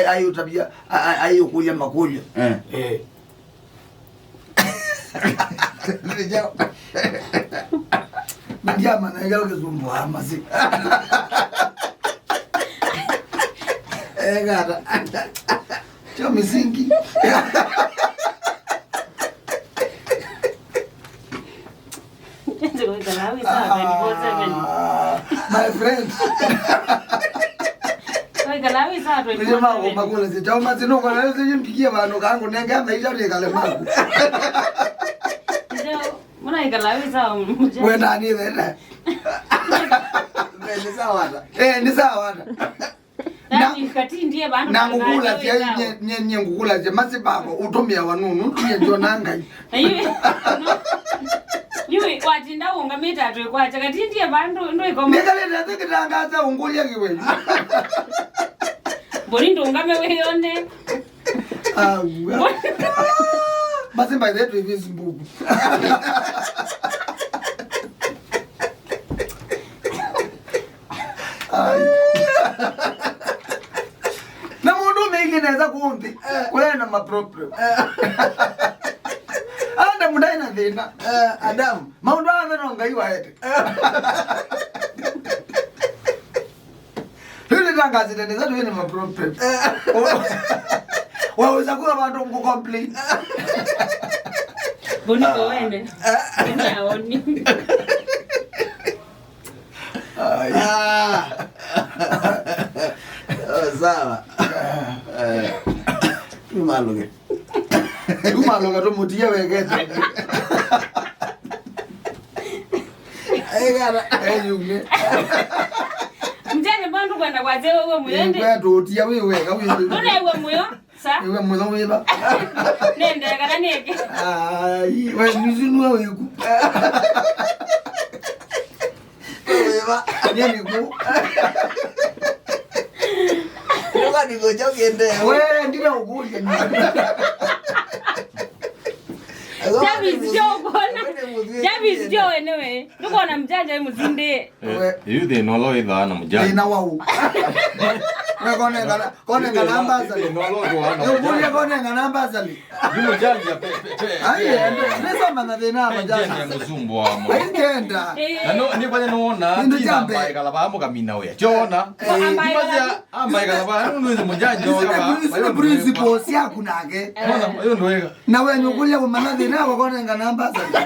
ayo tabia ayo kulia makulia Mjama na yao kizumbu masi gata cho misingi my friend Nijema umakula zichoma zinuko na leo zimpikia bano kangu nenge maisha ni kale mangu. Mbona ikalawi sawa mmoja? Wewe nani wewe? Ni sawa. Ni sawa. Na ikati ndiye bano. Na ngukula nye ngukula je masibako utomia wanunu utumie jonanga. Yui watinda unga mitatu ikwacha kati ndiye bando ndo ikoma. Nikale ndatangaza ungulia kiwe. Boni ndo unga mewe yonde. Basi mba zetu hivi zimbubu. Na mundu mingi neza kuundi kule na maproblem. Anda mudai na dhina Adam maundu anonga iwa hete. Hili tangazi tendeza tuwe ni maproblem. Waweza kuwa bandu mku complain. Boni ko wene. Boni aoni. Sawa. Umaloga to mutia wegete. Ayume. Mjane bandu kwenda kwa zewe wewe muyende. Kwa dotia wewe ka wewe. Mbona wewe muyo? Sa? Wewe muyo wewe. Nende kana neke. Wewe nizinu wewe ku. Wewe ni ku. Ndoka ningoja uende. Wewe ndio ukuja ni. Javi sio wewe. Nduko na mjanja mzinde. Yude no lo idana mjanja. Ina wau. Wewe kone namba zali. Wewe kone namba zali. Yumo janja pe. Aye, ndio mana dena mjanja mzumbu wa mo. Ayenda. Na ni banya noona tamba ikalaba mo kamina we. Chona. Amba ikalaba ndio mjanja wa. Principles yako nage. Ona hiyo ndio. Na wewe nyokulia kwa mana dena kwa kone namba zali.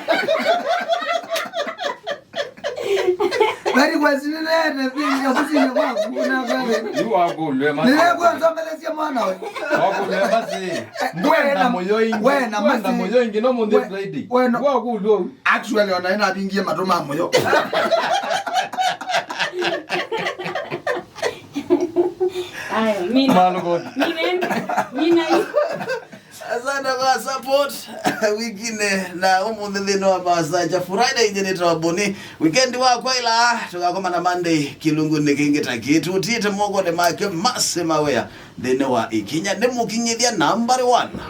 Bari kwa sinene na vingi kusini kwa kuna bale. You are good le masi. Ni kwa zomelezia mwana we. Wako le masi. Ngwenda moyo ingi. Ngwenda moyo ingi no munde Friday. Kwa good. Actually wanaenda bingie matoma moyo. Ayo, mimi. Malugo. Mimi Asante kwa support wikine na umuthithino wa masaja Friday inyeneta waboni weekend wa kwa ila tukakoma na Monday kilungu nikingita kitu tite mogode make Mawia thene wa ikinya nemukinyithia number 1